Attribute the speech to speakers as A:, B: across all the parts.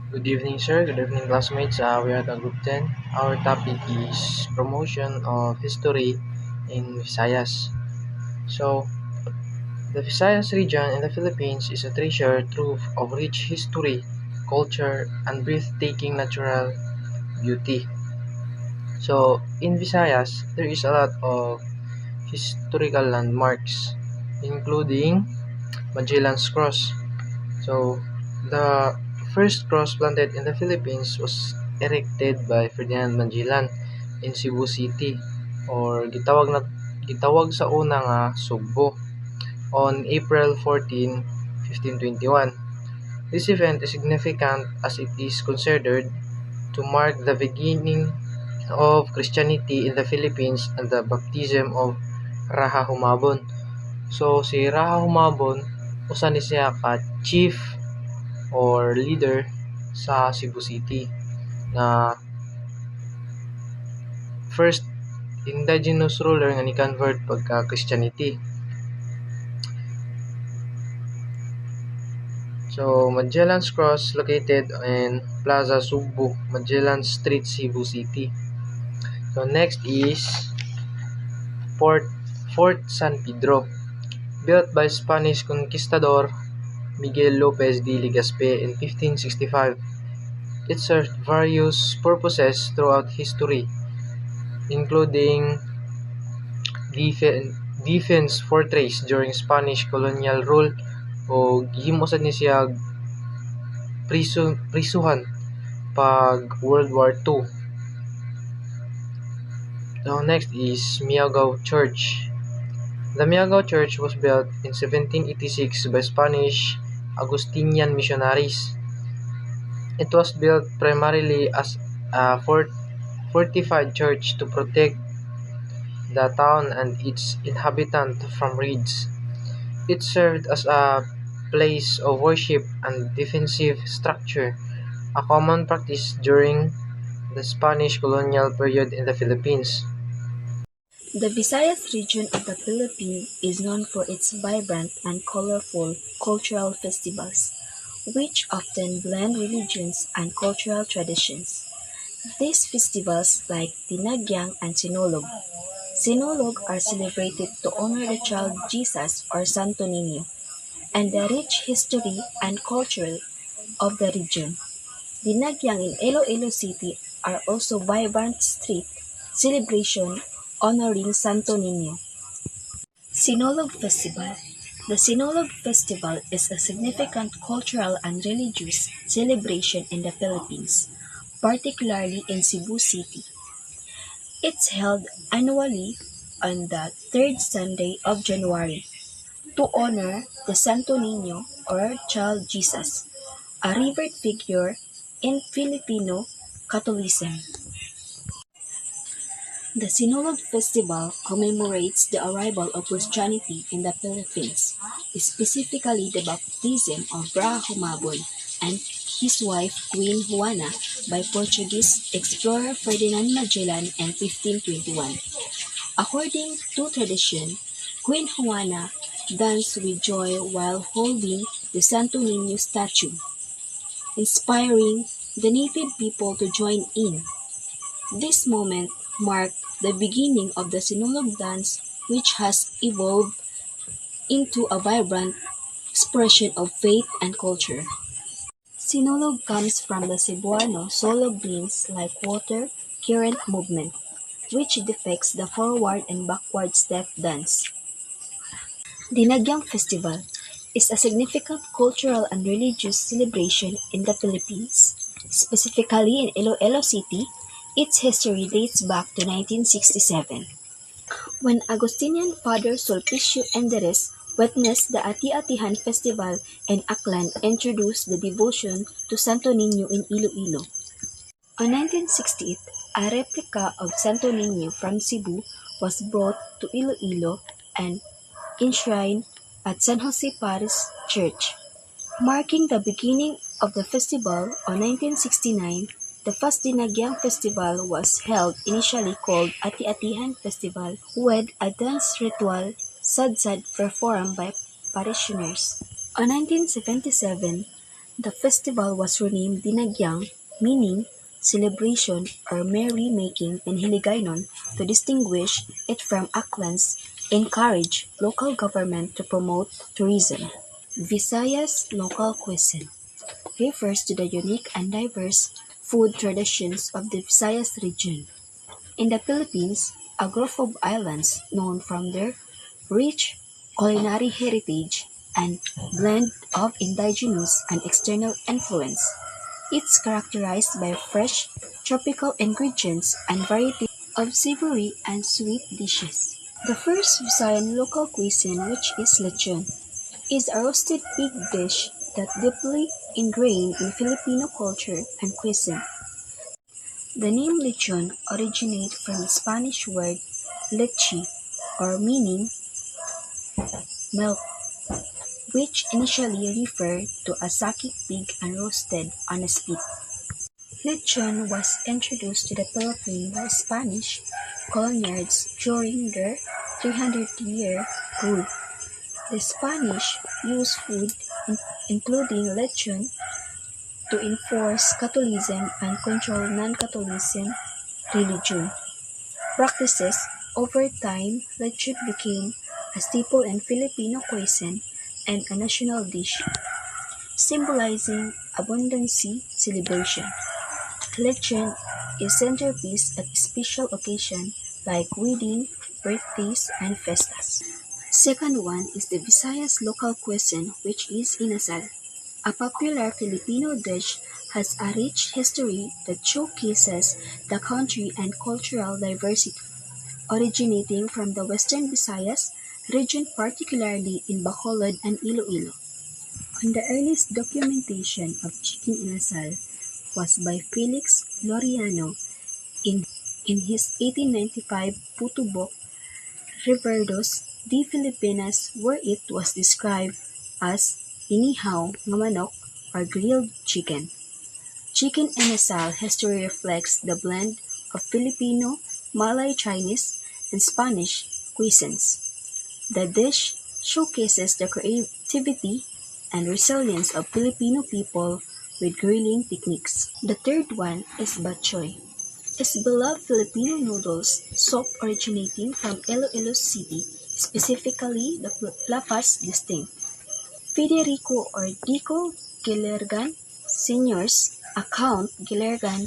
A: Good evening, sir. Good evening, classmates. We are the group 10. Our topic is promotion of history in Visayas. So, the Visayas region in the Philippines is a treasure trove of rich history, culture, and breathtaking natural beauty. So, in Visayas, there is a lot of historical landmarks, including Magellan's Cross. So, the first cross planted in the Philippines was erected by Ferdinand Magellan in Cebu City or gitawag sa una nga Sugbo on April 14, 1521. This event is significant as it is considered to mark the beginning of Christianity in the Philippines and the baptism of Raha Humabon. So si Raha Humabon usa ni siya ka chief or leader sa Cebu City na first indigenous ruler nga ni-convert pagka Christianity. So, Magellan's Cross located in Plaza Sugbo, Magellan Street, Cebu City. So, next is Fort Fort San Pedro, built by Spanish conquistador Miguel Lopez de Legazpi in 1565. It served various purposes throughout history, including defense fortress during Spanish colonial rule o gihimo sad ni siya prisuhan pag World War II. Now next is Miagao Church. The Miagao Church was built in 1786 by Spanish Augustinian missionaries. It was built primarily as a fortified church to protect the town and its inhabitants from raids. It served as a place of worship and defensive structure, a common practice during the Spanish colonial period in the Philippines.
B: The Visayas region of the Philippines is known for its vibrant and colorful cultural festivals, which often blend religions and cultural traditions. These festivals, like Dinagyang and Sinulog, are celebrated to honor the child Jesus or Santo Niño, and the rich history and culture of the region. Dinagyang in Iloilo City are also vibrant street celebration honoring Santo Niño. Sinulog Festival. The Sinulog Festival is a significant cultural and religious celebration in the Philippines, particularly in Cebu City. It's held annually on the third Sunday of January to honor the Santo Niño or Child Jesus, a revered figure in Filipino Catholicism. The Sinulog Festival commemorates the arrival of Christianity in the Philippines, specifically the baptism of Bra Humabon and his wife Queen Juana by Portuguese explorer Ferdinand Magellan in 1521. According to tradition, Queen Juana danced with joy while holding the Santo Niño statue, inspiring the native people to join in. This moment marked the beginning of the Sinulog dance, which has evolved into a vibrant expression of faith and culture. Sinulog comes from the Cebuano "solo" means like water current movement, which depicts the forward and backward step dance. Dinagyang Festival is a significant cultural and religious celebration in the Philippines, specifically in Iloilo City. Its history dates back to 1967, when Augustinian Father Sulpicio Enderes witnessed the Ati-Atihan Festival in Aklan introduced the devotion to Santo Niño in Iloilo. On 1968, a replica of Santo Niño from Cebu was brought to Iloilo and enshrined at San Jose Parish Church. Marking the beginning of the festival on 1969, the first Dinagyang Festival was held, initially called Ati-Atihan Festival, with a dance ritual sad performed by parishioners. On 1977, The festival was renamed Dinagyang, meaning celebration or merry-making in Hiligaynon to distinguish it from Aklan's encourage local government to promote tourism. Visayas local cuisine refers to the unique and diverse food traditions of the Visayas region. In the Philippines, a group of islands known for their rich culinary heritage and blend of indigenous and external influence. It's characterized by fresh, tropical ingredients and variety of savory and sweet dishes. The first Visayan local cuisine, which is lechon, is a roasted pig dish that deeply ingrained in Filipino culture and cuisine. The name lechon originates from the Spanish word leche, or meaning milk, which initially referred to a saki pig and roasted on a spit. Lechon was introduced to the Philippines by Spanish colonists during their 300-year rule. The Spanish used food, including lechon, to enforce Catholicism and control non-Catholicism religion practices. Over time, lechon became a staple in Filipino cuisine and a national dish, symbolizing abundancy celebration. Lechon is centerpiece at special occasions like wedding, birthdays, and festas. Second one is the Visayas local cuisine, which is inasal. A popular Filipino dish has a rich history that showcases the country and cultural diversity, originating from the Western Visayas region, particularly in Bacolod and Iloilo. And the earliest documentation of chicken inasal was by Felix Loriano in, in his 1895 Puto book Reverdos de Filipinas, where it was described as inihaw nga manok or grilled chicken. Chicken inasal history reflects the blend of Filipino, Malay Chinese, and Spanish cuisines. The dish showcases the creativity and resilience of Filipino people with grilling techniques. The third one is bok choy, is beloved Filipino noodles soup originating from Iloilo City, specifically the Lapas distinct. Federico or Dico Gilergan Sr.'s account Gilergan,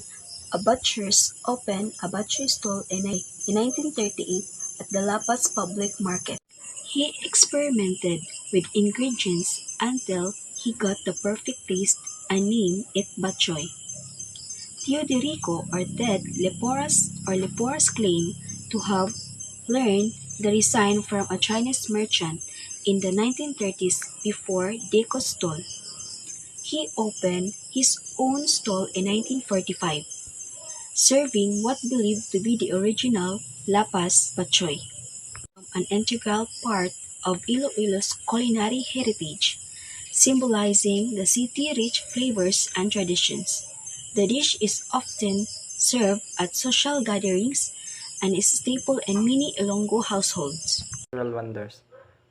B: a butcher's, opened a butcher stall in 1938 at the Lapas public market. He experimented with ingredients until he got the perfect taste and named it bok choy. Teodorico or Ted Leporas claimed to have learned the design from a Chinese merchant in the 1930s before Deco's stall. He opened his own stall in 1945, serving what believed to be the original Lapas bok choy, an integral part of Iloilo's culinary heritage, symbolizing the city's rich flavors and traditions. The dish is often served at social gatherings and is a staple in many Ilonggo households.
C: Natural wonders.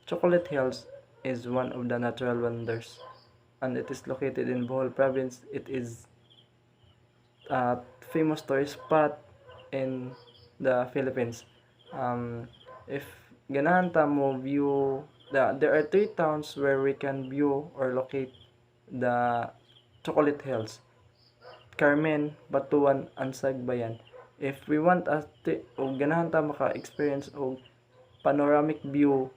C: Chocolate Hills is one of the natural wonders, and it is located in Bohol province. It is a famous tourist spot in the Philippines. If ganahan ta mo view there are three towns where we can view or locate the Chocolate Hills: Carmen, Batuan, and Sagbayan. If we want o ganahan ta maka-experience og panoramic view,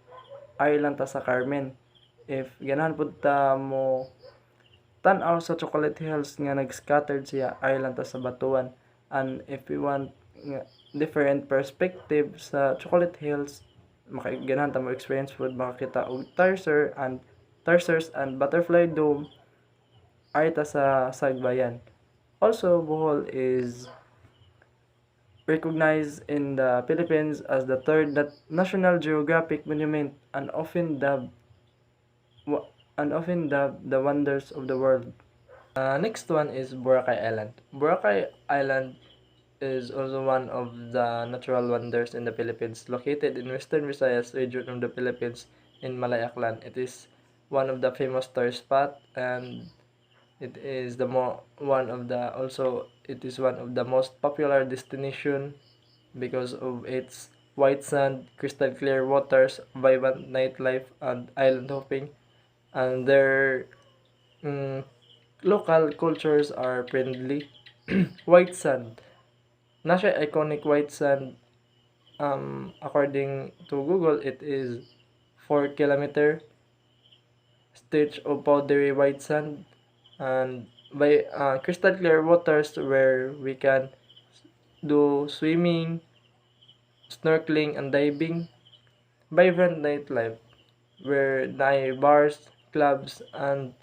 C: ay lang ta sa Carmen. If ganahan pud ta mo tan-aw sa Chocolate Hills nga nag-scattered siya, ay lang ta sa Batuan. And if we want different perspective sa Chocolate Hills, ganahan ta mo experience food, makakita og Tarsiers and Butterfly Dome, ay ta sa Sagbayan. Also, Bohol is recognized in the Philippines as the third National Geographic Monument and often dubbed the wonders of the world. Next one is Boracay Island. Boracay Island is also one of the natural wonders in the Philippines, located in Western Visayas region of the Philippines in Malay Aklan. It is one of the famous tourist spot, and It is one of the also it is one of the most popular destination because of its white sand, crystal clear waters, vibrant nightlife, and island hopping. And their mm, local cultures are friendly. White sand, na siya iconic white sand. According to Google, it is 4 kilometer stretch of powdery white sand and by crystal clear waters where we can do swimming, snorkeling, and diving. Vibrant nightlife where night bars, clubs, and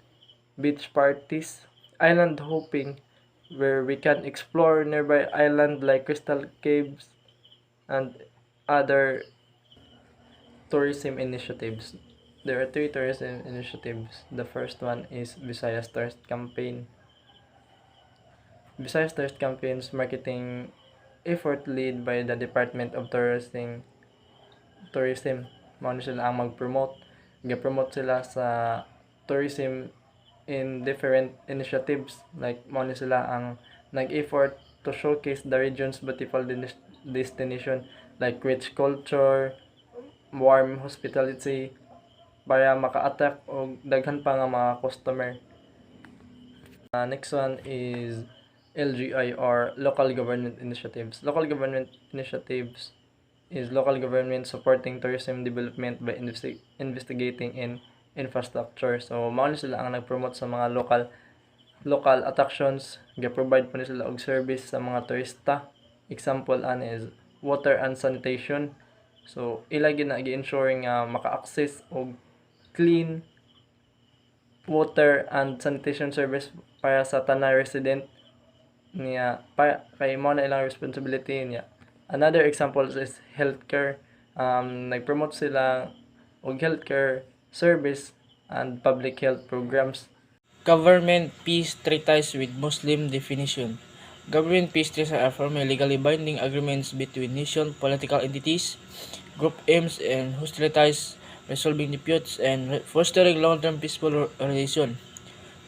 C: beach parties. Island hopping where we can explore nearby island like Crystal Caves and other tourism initiatives. There are three tourism initiatives. The first one is Visayas Tourist Campaign. Visayas Tourist Campaign's marketing effort lead by the Department of Tourism. Mao na sila ang mag-promote. Ga-promote sila sa tourism in different initiatives. Like mao na sila ang nag-effort to showcase the region's beautiful destination like rich culture, warm hospitality, para maka-attract og daghan pa nga mga customer. Next one is LGI or Local Government Initiatives. Local Government Initiatives is local government supporting tourism development by investigating in infrastructure. So, mao ni sila ang nag-promote sa mga local attractions, ga-provide pa ni sila og service sa mga turista. Example is water and sanitation. So, ila gi-ensure nga maka-access og clean water and sanitation service para sa tanang resident niya, para kay mao na ilang responsibility niya. Another example is healthcare. Nag-promote sila og healthcare service and public health programs.
A: Government peace treaties with Muslim definition. Government peace treaties are formally legally binding agreements between nation, political entities, group aims and hostilities, resolving disputes and fostering long-term peaceful relation.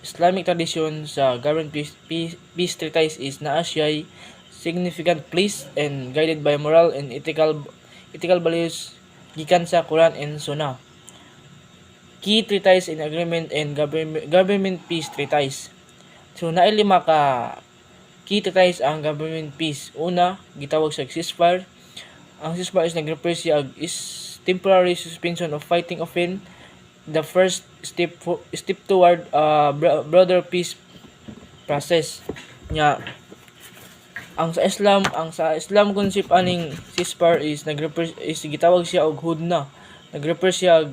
A: Islamic tradition sa government peace treaties is naa siya'y significant place and guided by moral and ethical values gikan sa Quran and Sunnah. Key treaties in agreement and government peace treaties. So naay 5 ka key treaties ang government peace. Una, gitawag sa ceasefire. Ang ceasefire is nag-refer siya is temporary suspension of fighting offense, the first step toward broader peace process. Nya ang sa Islam concept aning ceasefire is gitawag siya og hudna. Nag-refer siya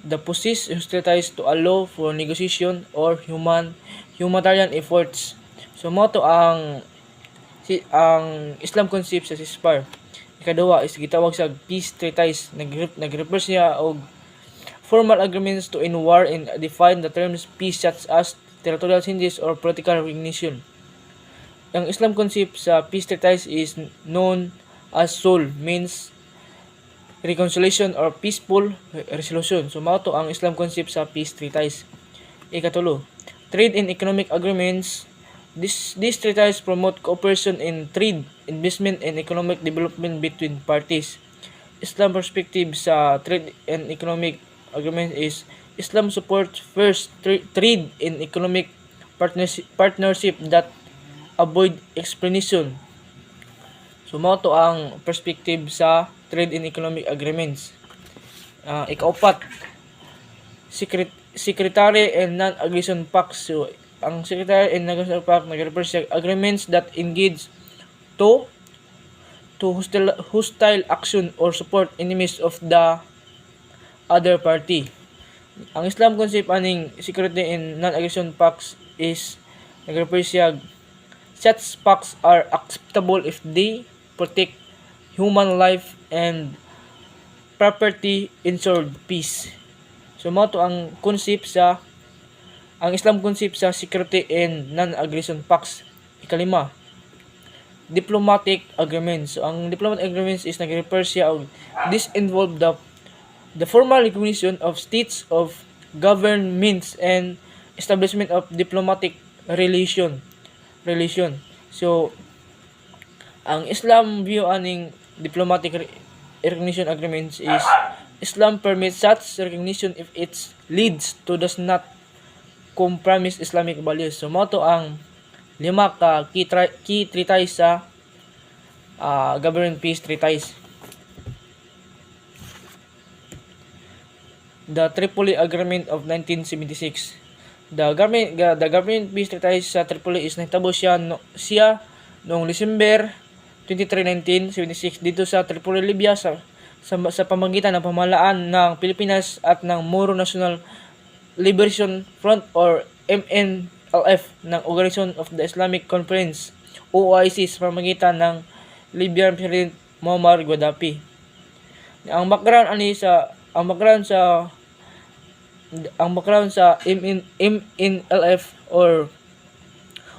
A: the process hostilities to allow for negotiation or humanitarian efforts. So mo to ang Islam concept sa ceasefire. Ikaduha is gitawag sa peace treaties. Nag-refer siya og formal agreements to end war and define the terms peace such as territorial changes or political recognition. Ang Islam concept sa peace treaties is known as sulh, means reconciliation or peaceful resolution. So mao to ang Islam concept sa peace treaties. Ikatulo, trade and economic agreements. These treaties promote cooperation in trade, investment and economic development between parties. Islam perspective sa trade and economic agreement is Islam supports first trade and economic partnership that avoid explanation. So mao to ang perspective sa trade and economic agreements. Ikaapat, secretary and non-aggression pacts. So ang secretary and non-aggression pact nag-refer sa agreements that engage to hostile action or support enemies of the other party. Ang Islam concept aning security and non-aggression pacts is nag-refer siya such pacts are acceptable if they protect human life and property, ensured peace. So mao to ang Islam concept sa security and non-aggression pacts. Ikalima, diplomatic agreements. So ang diplomatic agreements is nag-refer siya og this involve the formal recognition of states of governments and establishment of diplomatic
D: religion. So ang Islam view aning diplomatic recognition agreements is Islam permits such recognition if it leads to does not compromise Islamic values. So mo to ang lima ka key treatise sa government peace treatise. The Tripoli Agreement of 1976. The government peace treatise sa Tripoli is nahitabo siya noong December 23, 1976 dito sa Tripoli, Libya sa pamagitan ng pamahalaan ng Pilipinas at ng Moro National Liberation Front or MNLF ng Organization of the Islamic Conference OIC sa pamagitan ng Libyan President Muammar Gaddafi. Ang background sa MNLF or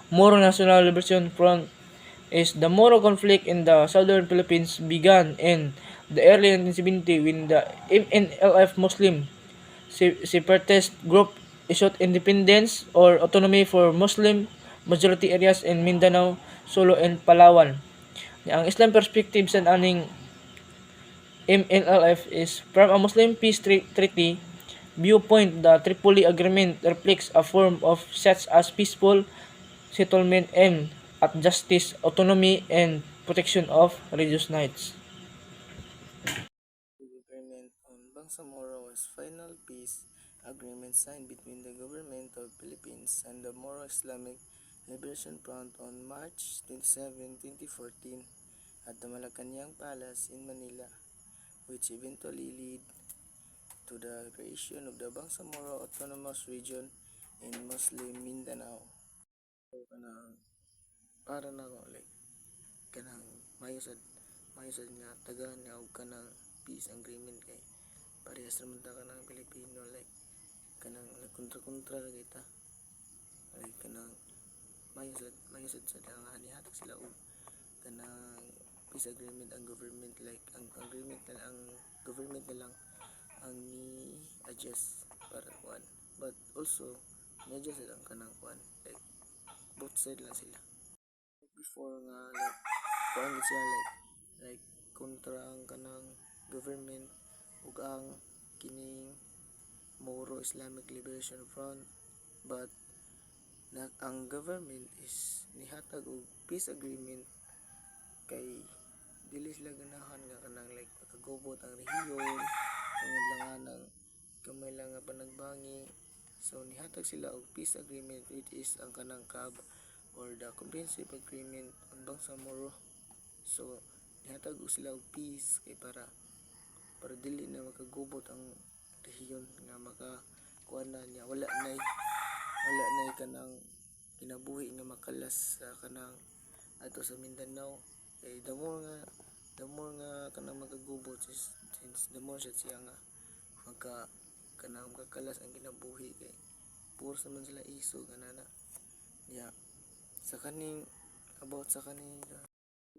D: Moro National Liberation Front is the Moro conflict in the southern Philippines began in the early 1970 when the MNLF Muslim separatist group issued independence or autonomy for Muslim majority areas in Mindanao, Sulu, and Palawan. Ang Islam perspective sa aning MNLF is from a Muslim peace treaty viewpoint. The Tripoli Agreement reflects a form of such as peaceful settlement and at justice, autonomy, and protection of religious rights.
E: The agreement on Bangsamoro was final peace agreement signed between the government of Philippines and the Moro Islamic Liberation Front on March 27, 2014 at the Malacanang Palace in Manila, which eventually led to the creation of the Bangsamoro Autonomous Region in Muslim Mindanao. So, para na ako like kanang mayusad nga tagaan nga og kanang peace agreement kay parehas ra man ta kanang Pilipino like kanang kontra ra kita like kanang mayusad sa nga nihatag sila og kanang peace agreement ang government like ang agreement na ang government na lang ang ni adjust para kuan but also ni-adjust ang kanang kuan like both side lang sila before nga like kuan siya like kontra ang kanang government ug ang kining Moro Islamic Liberation Front but ang government is nihatag og peace agreement kay dili sila ganahan nga kanang like makagubot ang rehiyon tungod lang ng kamay lang nga panagbangi so nihatag sila og peace agreement which is ang kanang CAB or the Comprehensive Agreement on Bangsamoro. So nihatag sila og peace kay para dili na makagubot ang rehiyon nga makakuan na niya wala nay kanang kinabuhi nga makalas sa kanang ato sa Mindanao kay the more nga kanang magagubot since the more siya nga magkakalas ang kinabuhi kay puro sa man sila iso ganana ya sa kaning about sa kaning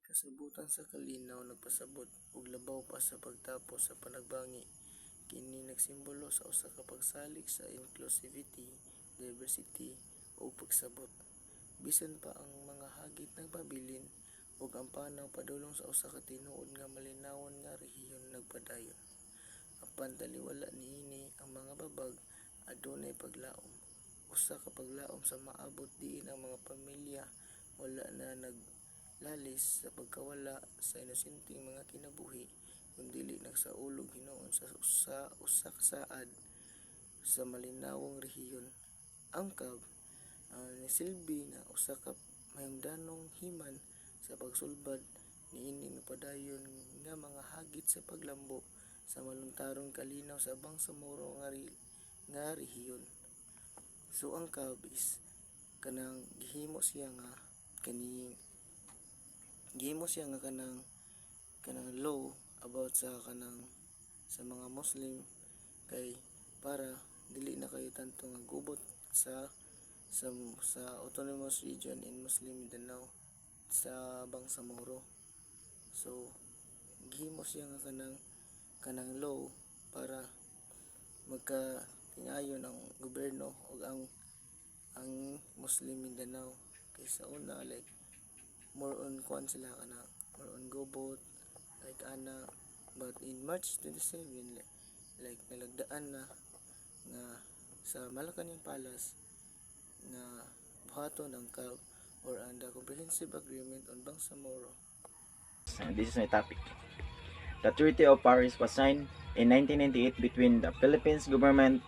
E: kasabutan sa kalinaw nagpasabot og labaw pa sa pagtapos sa panagbangi kini nagsimbolo sa usa ka pagsalig sa inclusivity, diversity ug pagsabot bisan pa ang mga hagit nagpabilin ug ang panaw padulong sa usa ka tinuod nga malinawon nga rehiyon nagpadayon apan taliwala niini ang mga babag adunay paglaom usa ka paglaom sa maabot diin ang mga pamilya wala na naglalis sa pagkawala sa inosenteng mga kinabuhi kundili nagsaulog hinuon sa usa ka saad sa malinawong rehiyon ang CAB nisilbi nga usa ka mahingdanong himan sa pagsulbad niining padayon nga mga hagit sa paglambo sa maluntarong kalinaw sa Bangsamoro nga rehiyon. So ang CAB is kanang gihimo siya nga kanang law about sa mga Muslim kay para dili na kayo tanto nga gubot sa autonomous region in Muslim Mindanao sa Bangsamoro. So gihimo siya nga kanang law para magka tingayon ang gobyerno ug ang ang Muslim Mindanao. Kaysa una, like, more on kuan sila kana, more on gobot, like ana. But in March 27, like nalagdaan na nga sa Malacañang Palace na buhaton ang CAV or ang the Comprehensive Agreement on Bangsamoro.
F: This is my topic. The Treaty of Paris was signed in 1998 between the Philippines government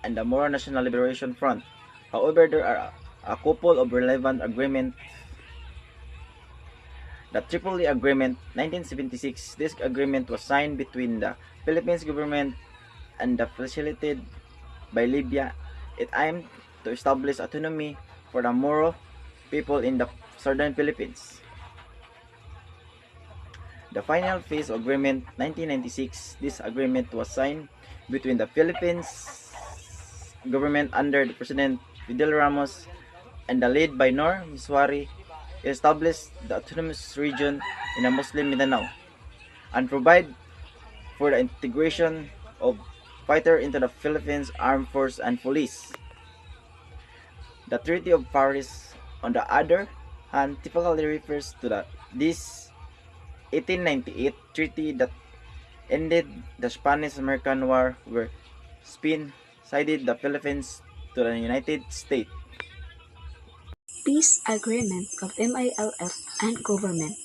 F: and the Moro National Liberation Front. However, there are a couple of relevant agreements. The Tripoli Agreement 1976. This agreement was signed between the Philippines government and the facilitated by Libya. It aimed to establish autonomy for the Moro people in the southern Philippines. The Final Phase Agreement 1996. This agreement was signed between the Philippines government under the President Fidel Ramos and the led by Nor Miswari. It established the autonomous region in the Muslim Mindanao and provide for the integration of fighter into the Philippines Armed Force and Police. The Treaty of Paris, on the other hand, typically refers to this 1898 treaty that ended the Spanish-American War, where Spain ceded the Philippines to the United States.
B: Peace Agreement of MILF and Government.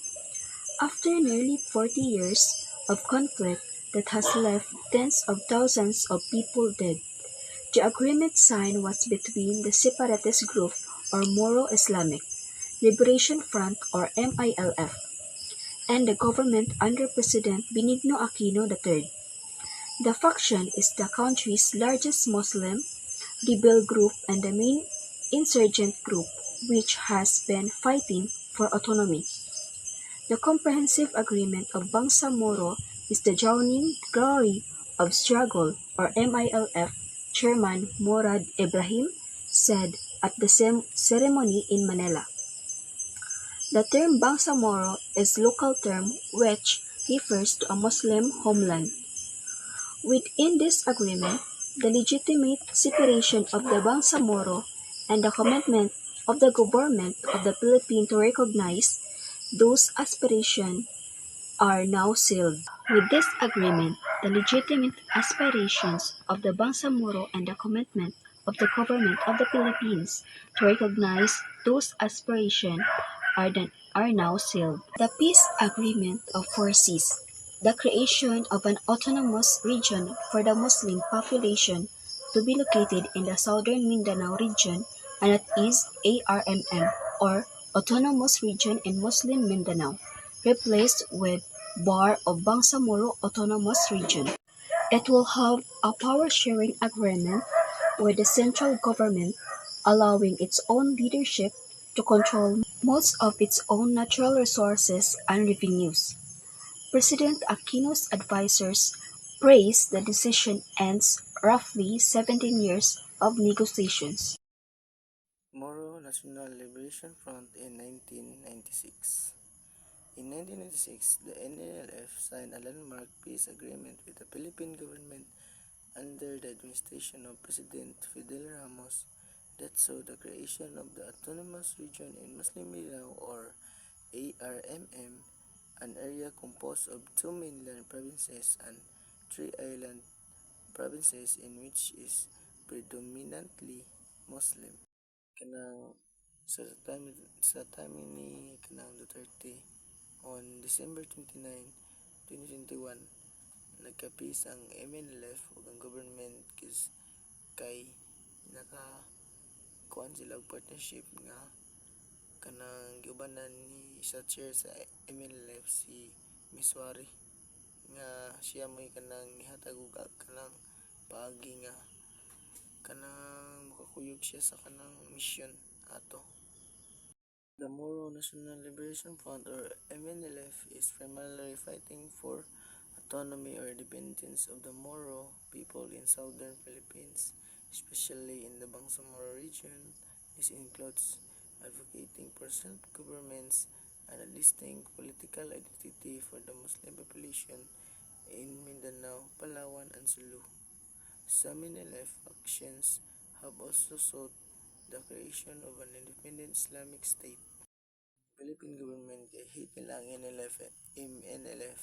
B: After nearly 40 years of conflict that has left tens of thousands of people dead, the agreement signed was between the separatist group or Moro Islamic Liberation Front or MILF and the government under President Benigno Aquino III. The faction is the country's largest Muslim rebel group and the main insurgent group which has been fighting for autonomy. The Comprehensive Agreement of Bangsamoro is the dawning glory of struggle, or MILF Chairman Morad Ibrahim said at the ceremony in Manila. The term Bangsamoro is a local term which refers to a Muslim homeland. Within this agreement, the legitimate separation of the Bangsamoro and the commitment of the government of the Philippines to recognize those aspirations are now sealed. With this agreement, the legitimate aspirations of the Bangsamoro and the commitment of the government of the Philippines to recognize those aspirations are now sealed. The peace agreement foresees the creation of an autonomous region for the Muslim population to be located in the southern Mindanao region, and it is ARMM, or Autonomous Region in Muslim Mindanao, replaced with BAR of Bangsamoro Autonomous Region. It will have a power-sharing agreement with the central government, allowing its own leadership to control most of its own natural resources and revenues. President Aquino's advisors praise the decision ends roughly 17 years of negotiations.
E: Moro National Liberation Front in 1996. In 1996, the NLF signed a landmark peace agreement with the Philippine government under the administration of President Fidel Ramos that saw the creation of the Autonomous Region in Muslim Mindanao, or ARMM, an area composed of 2 mainland provinces and 3 island provinces in which is predominantly Muslim. Kanang sa time ni kanang Duterte on December 29, 2021, nagkapis ang MNLF ug ang government kay naka kuan sila og partnership nga kanang giubanan ni sa chair sa MNLF si Miswari, nga siya may kanang nihatag og kanang paagi nga kanang makakuyog siya sa kanang mission ato. The Moro National Liberation Front, or MNLF, is primarily fighting for autonomy or independence of the Moro people in southern Philippines, especially in the Bangsamoro region. This includes advocating for self-governments and a distinct political identity for the Muslim population in Mindanao, Palawan, and Sulu. Some MNLF factions have also sought the creation of an independent Islamic state. Philippine government kay hate nila ang MNLF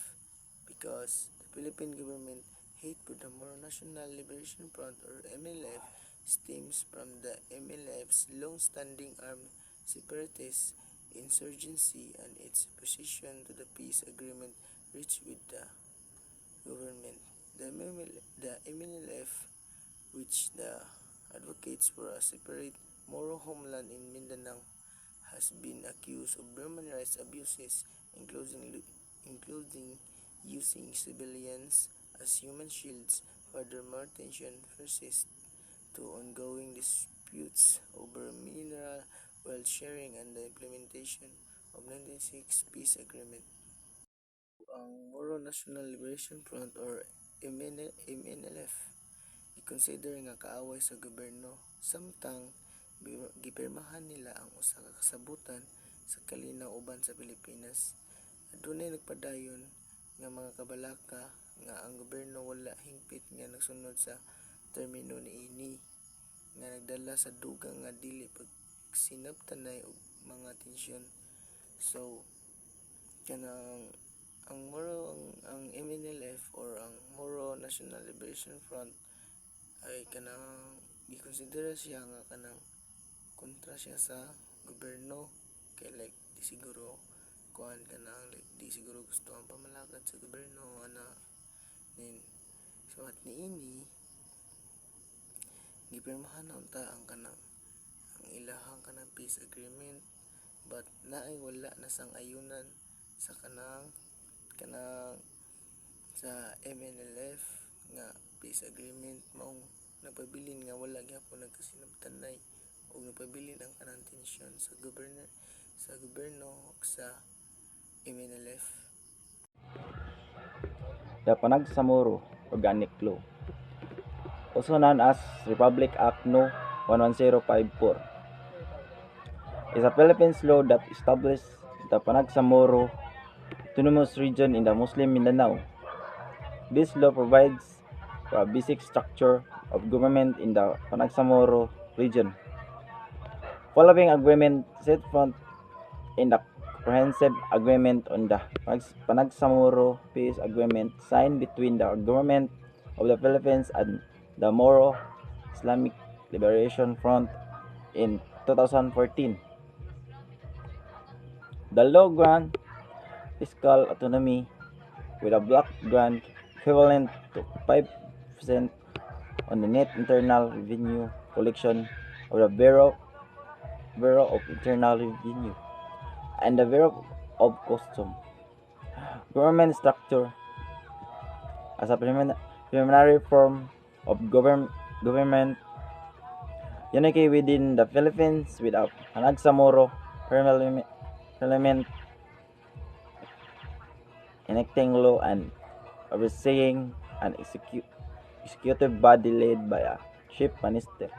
E: because the Philippine government hate for the Moro National Liberation Front or MNLF stems from the MNLF's long-standing armed separatist insurgency and its opposition to the peace agreement reached with the government. The MNLF, which the advocates for a separate Moro homeland in Mindanao, has been accused of human rights abuses, including using civilians as human shields. Furthermore, tension persists to ongoing disputes over mineral wealth sharing and the implementation of 1996 peace agreement. Ang Moro National Liberation Front or MNLF i-consider nga kaaway sa gobyerno samtang gipirmahan nila ang usa ka kasabutan sa kalinaw uban sa Pilipinas. Adunay nagpadayon nga mga kabalaka nga ang gobyerno wala hingpit nga nagsunod sa termino niini nga nagdala sa dugang nga dili pagsinabtanay og mga tensyon. So kanang ang MNLF or ang Moro National Liberation Front ay kanang gikonsidera siya nga kanang kontra siya sa gobyerno kay like di siguro kuan kanang like di siguro gusto ang pamalakad sa gobyerno ana nin so at niini gipirmahan na unta ang kanang ang ilahang kanang peace agreement but naay wala na sang ayunan sa kanang sa MNLF nga peace agreement maong napabilin nga wala gyapon nagkasinabtanay o napabilin ang kanang tensyon sa gobyerno ug sa MNLF.
F: The Panagsamoro Organic Law, also known as Republic Act No. 11054, is a Philippines law that established the Panagsamoro Autonomous Region in the Muslim Mindanao. This law provides for a basic structure of government in the Panagsamoro region. Following agreement set forth in the Comprehensive Agreement on the Panagsamoro Peace Agreement signed between the Government of the Philippines and the Moro Islamic Liberation Front in 2014. The law grants fiscal autonomy with a block grant equivalent to 5% on the net internal revenue collection of the Bureau of Internal Revenue and the Bureau of Customs. Government structure as a preliminary form of government unity within the Philippines with a Panagsamoro Parliament enacting law and overseeing an executive body led by a chief minister.